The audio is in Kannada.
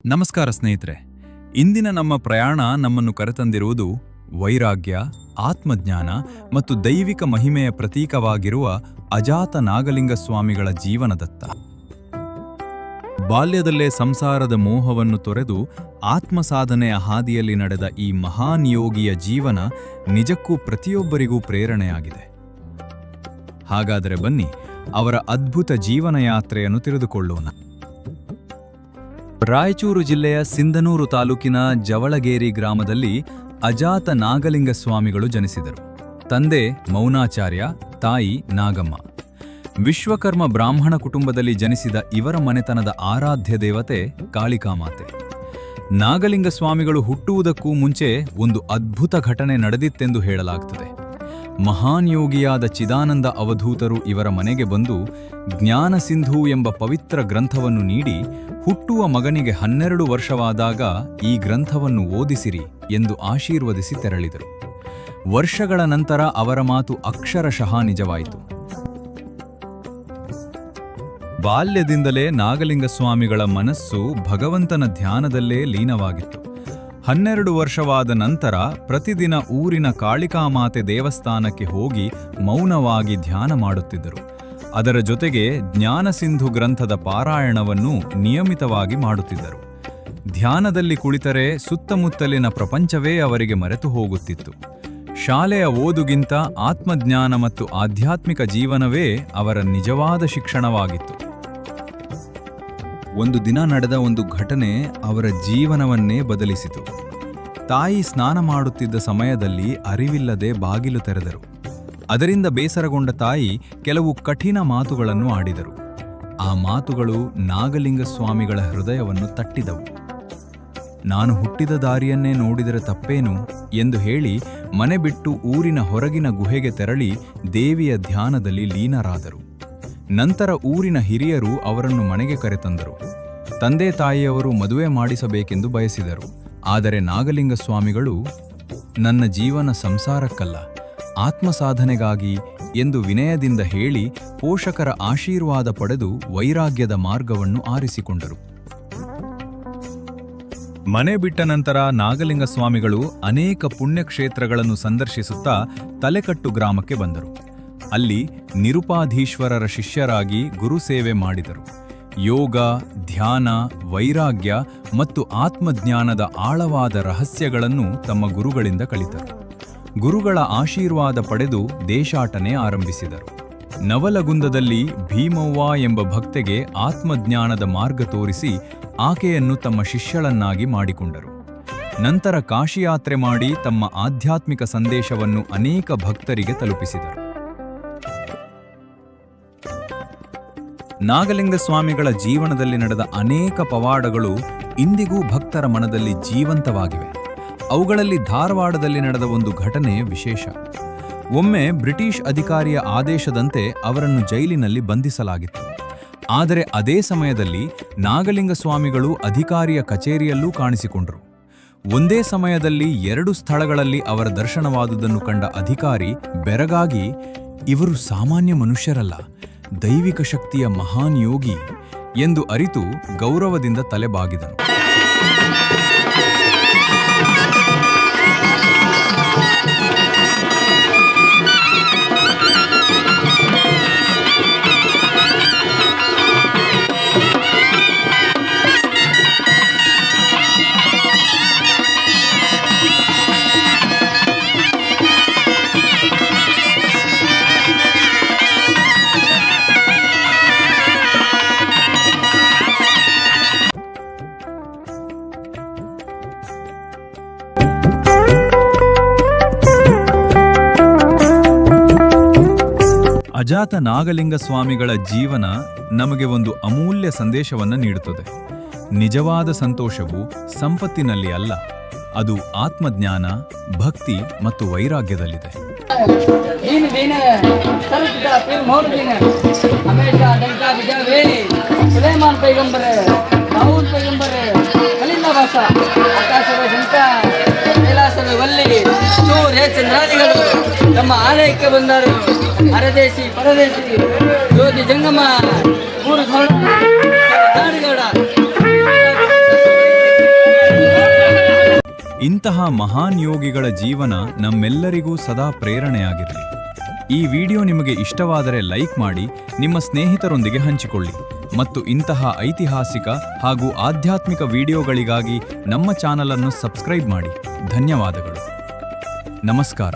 ನಮಸ್ಕಾರ ಸ್ನೇಹಿತರೆ. ಇಂದಿನ ನಮ್ಮ ಪ್ರಯಾಣ ನಮ್ಮನ್ನು ಕರೆತಂದಿರುವುದು ವೈರಾಗ್ಯ, ಆತ್ಮಜ್ಞಾನ ಮತ್ತು ದೈವಿಕ ಮಹಿಮೆಯ ಪ್ರತೀಕವಾಗಿರುವ ಅಜಾತ ನಾಗಲಿಂಗ ಸ್ವಾಮಿಗಳ ಜೀವನದತ್ತ. ಬಾಲ್ಯದಲ್ಲೇ ಸಂಸಾರದ ಮೋಹವನ್ನು ತೊರೆದು ಆತ್ಮಸಾಧನೆಯ ಹಾದಿಯಲ್ಲಿ ನಡೆದ ಈ ಮಹಾನ್ ಯೋಗಿಯ ಜೀವನ ನಿಜಕ್ಕೂ ಪ್ರತಿಯೊಬ್ಬರಿಗೂ ಪ್ರೇರಣೆಯಾಗಿದೆ. ಹಾಗಾದರೆ ಬನ್ನಿ, ಅವರ ಅದ್ಭುತ ಜೀವನ ಯಾತ್ರೆಯನ್ನು ತಿಳಿದುಕೊಳ್ಳೋಣ. ರಾಯಚೂರು ಜಿಲ್ಲೆಯ ಸಿಂಧನೂರು ತಾಲೂಕಿನ ಜವಳಗೇರಿ ಗ್ರಾಮದಲ್ಲಿ ಅಜಾತ ನಾಗಲಿಂಗ ಸ್ವಾಮಿಗಳು ಜನಿಸಿದರು. ತಂದೆ ಮೌನಾಚಾರ್ಯ, ತಾಯಿ ನಾಗಮ್ಮ. ವಿಶ್ವಕರ್ಮ ಬ್ರಾಹ್ಮಣ ಕುಟುಂಬದಲ್ಲಿ ಜನಿಸಿದ ಇವರ ಮನೆತನದ ಆರಾಧ್ಯ ದೇವತೆ ಕಾಳಿಕಾಮಾತೆ. ನಾಗಲಿಂಗ ಸ್ವಾಮಿಗಳು ಹುಟ್ಟುವುದಕ್ಕೂ ಮುಂಚೆ ಒಂದು ಅದ್ಭುತ ಘಟನೆ ನಡೆದಿತ್ತೆಂದು ಹೇಳಲಾಗುತ್ತದೆ. ಮಹಾನ್ ಯೋಗಿಯಾದ ಚಿದಾನಂದ ಅವಧೂತರು ಇವರ ಮನೆಗೆ ಬಂದು ಜ್ಞಾನ ಸಿಂಧು ಎಂಬ ಪವಿತ್ರ ಗ್ರಂಥವನ್ನು ನೀಡಿ, ಹುಟ್ಟುವ ಮಗನಿಗೆ 12 ವರ್ಷವಾದಾಗ ಈ ಗ್ರಂಥವನ್ನು ಓದಿಸಿರಿ ಎಂದು ಆಶೀರ್ವದಿಸಿ ತೆರಳಿದರು. ವರ್ಷಗಳ ನಂತರ ಅವರ ಮಾತು ಅಕ್ಷರಶಃ ನಿಜವಾಯಿತು. ಬಾಲ್ಯದಿಂದಲೇ ನಾಗಲಿಂಗ ಸ್ವಾಮಿಗಳ ಮನಸ್ಸು ಭಗವಂತನ ಧ್ಯಾನದಲ್ಲೇ ಲೀನವಾಗಿತ್ತು. 12 ವರ್ಷವಾದ ನಂತರ ಪ್ರತಿದಿನ ಊರಿನ ಕಾಳಿಕಾಮಾತೆ ದೇವಸ್ಥಾನಕ್ಕೆ ಹೋಗಿ ಮೌನವಾಗಿ ಧ್ಯಾನ ಮಾಡುತ್ತಿದ್ದರು. ಅದರ ಜೊತೆಗೆ ಜ್ಞಾನಸಿಂಧು ಗ್ರಂಥದ ಪಾರಾಯಣವನ್ನು ನಿಯಮಿತವಾಗಿ ಮಾಡುತ್ತಿದ್ದರು. ಧ್ಯಾನದಲ್ಲಿ ಕುಳಿತರೆ ಸುತ್ತಮುತ್ತಲಿನ ಪ್ರಪಂಚವೇ ಅವರಿಗೆ ಮರೆತು ಹೋಗುತ್ತಿತ್ತು. ಶಾಲೆಯ ಓದುಗಿಂತ ಆತ್ಮಜ್ಞಾನ ಮತ್ತು ಆಧ್ಯಾತ್ಮಿಕ ಜೀವನವೇ ಅವರ ನಿಜವಾದ ಶಿಕ್ಷಣವಾಗಿತ್ತು. ಒಂದು ದಿನ ನಡೆದ ಒಂದು ಘಟನೆ ಅವರ ಜೀವನವನ್ನೇ ಬದಲಿಸಿತು. ತಾಯಿ ಸ್ನಾನ ಮಾಡುತ್ತಿದ್ದ ಸಮಯದಲ್ಲಿ ಅರಿವಿಲ್ಲದೆ ಬಾಗಿಲು ತೆರೆದರು. ಅದರಿಂದ ಬೇಸರಗೊಂಡ ತಾಯಿ ಕೆಲವು ಕಠಿಣ ಮಾತುಗಳನ್ನು ಆಡಿದರು. ಆ ಮಾತುಗಳು ನಾಗಲಿಂಗ ಸ್ವಾಮಿಗಳ ಹೃದಯವನ್ನು ತಟ್ಟಿದವು. ನಾನು ಹುಟ್ಟಿದ ದಾರಿಯನ್ನೇ ನೋಡಿದರೆ ತಪ್ಪೇನು ಎಂದು ಹೇಳಿ ಮನೆ ಬಿಟ್ಟು ಊರಿನ ಹೊರಗಿನ ಗುಹೆಗೆ ತೆರಳಿ ದೇವಿಯ ಧ್ಯಾನದಲ್ಲಿ ಲೀನರಾದರು. ನಂತರ ಊರಿನ ಹಿರಿಯರು ಅವರನ್ನು ಮನೆಗೆ ಕರೆತಂದರು. ತಂದೆ ತಾಯಿಯವರು ಮದುವೆ ಮಾಡಿಸಬೇಕೆಂದು ಬಯಸಿದರು. ಆದರೆ ನಾಗಲಿಂಗ ಸ್ವಾಮಿಗಳು, ನನ್ನ ಜೀವನ ಸಂಸಾರಕ್ಕಲ್ಲ, ಆತ್ಮಸಾಧನೆಗಾಗಿ ಎಂದು ವಿನಯದಿಂದ ಹೇಳಿ ಪೋಷಕರ ಆಶೀರ್ವಾದ ಪಡೆದು ವೈರಾಗ್ಯದ ಮಾರ್ಗವನ್ನು ಆರಿಸಿಕೊಂಡರು. ಮನೆ ಬಿಟ್ಟ ನಂತರ ನಾಗಲಿಂಗ ಸ್ವಾಮಿಗಳು ಅನೇಕ ಪುಣ್ಯಕ್ಷೇತ್ರಗಳನ್ನು ಸಂದರ್ಶಿಸುತ್ತಾ ತಲೆಕಟ್ಟು ಗ್ರಾಮಕ್ಕೆ ಬಂದರು. ಅಲ್ಲಿ ನಿರುಪಾಧೀಶ್ವರರ ಶಿಷ್ಯರಾಗಿ ಗುರುಸೇವೆ ಮಾಡಿದರು. ಯೋಗ, ಧ್ಯಾನ, ವೈರಾಗ್ಯ ಮತ್ತು ಆತ್ಮಜ್ಞಾನದ ಆಳವಾದ ರಹಸ್ಯಗಳನ್ನು ತಮ್ಮ ಗುರುಗಳಿಂದ ಕಲಿತರು. ಗುರುಗಳ ಆಶೀರ್ವಾದ ಪಡೆದು ದೇಶಾಟನೆ ಆರಂಭಿಸಿದರು. ನವಲಗುಂದದಲ್ಲಿ ಭೀಮವ್ವ ಎಂಬ ಭಕ್ತೆಗೆ ಆತ್ಮಜ್ಞಾನದ ಮಾರ್ಗ ತೋರಿಸಿ ಆಕೆಯನ್ನು ತಮ್ಮ ಶಿಷ್ಯಳನ್ನಾಗಿ ಮಾಡಿಕೊಂಡರು. ನಂತರ ಕಾಶಿಯಾತ್ರೆ ಮಾಡಿ ತಮ್ಮ ಆಧ್ಯಾತ್ಮಿಕ ಸಂದೇಶವನ್ನು ಅನೇಕ ಭಕ್ತರಿಗೆ ತಲುಪಿಸಿದರು. ನಾಗಲಿಂಗ ಸ್ವಾಮಿಗಳ ಜೀವನದಲ್ಲಿ ನಡೆದ ಅನೇಕ ಪವಾಡಗಳು ಇಂದಿಗೂ ಭಕ್ತರ ಮನದಲ್ಲಿ ಜೀವಂತವಾಗಿವೆ. ಅವುಗಳಲ್ಲಿ ಧಾರವಾಡದಲ್ಲಿ ನಡೆದ ಒಂದು ಘಟನೆ ವಿಶೇಷ. ಒಮ್ಮೆ ಬ್ರಿಟಿಷ್ ಅಧಿಕಾರಿಯ ಆದೇಶದಂತೆ ಅವರನ್ನು ಜೈಲಿನಲ್ಲಿ ಬಂಧಿಸಲಾಗಿತ್ತು. ಆದರೆ ಅದೇ ಸಮಯದಲ್ಲಿ ನಾಗಲಿಂಗ ಸ್ವಾಮಿಗಳು ಅಧಿಕಾರಿಯ ಕಚೇರಿಯಲ್ಲೂ ಕಾಣಿಸಿಕೊಂಡರು. ಒಂದೇ ಸಮಯದಲ್ಲಿ 2 ಸ್ಥಳಗಳಲ್ಲಿ ಅವರ ದರ್ಶನವಾದುದನ್ನು ಕಂಡ ಅಧಿಕಾರಿ ಬೆರಗಾಗಿ, ಇವರು ಸಾಮಾನ್ಯ ಮನುಷ್ಯರಲ್ಲ, ದೈವಿಕ ಶಕ್ತಿಯ ಮಹಾನ್ ಯೋಗಿ ಎಂದು ಅರಿತು ಗೌರವದಿಂದ ತಲೆಬಾಗಿದನು. ಅಜಾತ ನಾಗಲಿಂಗ ಸ್ವಾಮಿಗಳ ಜೀವನ ನಮಗೆ ಒಂದು ಅಮೂಲ್ಯ ಸಂದೇಶವನ್ನು ನೀಡುತ್ತದೆ. ನಿಜವಾದ ಸಂತೋಷವು ಸಂಪತ್ತಿನಲ್ಲಿ ಅಲ್ಲ, ಅದು ಆತ್ಮಜ್ಞಾನ, ಭಕ್ತಿ ಮತ್ತು ವೈರಾಗ್ಯದಲ್ಲಿದೆ. ನಮ್ಮ ಆಲಯಕ್ಕೆ ಬಂದರು. ಅರದೇಶಿ, ಪರದೇಶಿ, ಜ್ಯೋತಿ ಜಂಗಮ, ಮೂರು ನಾಡುಗೌಡ ಇಂತಹ ಮಹಾನ್ ಯೋಗಿಗಳ ಜೀವನ ನಮ್ಮೆಲ್ಲರಿಗೂ ಸದಾ ಪ್ರೇರಣೆಯಾಗಿರಲಿ. ಈ ವಿಡಿಯೋ ನಿಮಗೆ ಇಷ್ಟವಾದರೆ ಲೈಕ್ ಮಾಡಿ, ನಿಮ್ಮ ಸ್ನೇಹಿತರೊಂದಿಗೆ ಹಂಚಿಕೊಳ್ಳಿ ಮತ್ತು ಇಂತಹ ಐತಿಹಾಸಿಕ ಹಾಗೂ ಆಧ್ಯಾತ್ಮಿಕ ವಿಡಿಯೋಗಳಿಗಾಗಿ ನಮ್ಮ ಚಾನಲ್ ಅನ್ನು ಸಬ್ಸ್ಕ್ರೈಬ್ ಮಾಡಿ. ಧನ್ಯವಾದಗಳು. ನಮಸ್ಕಾರ.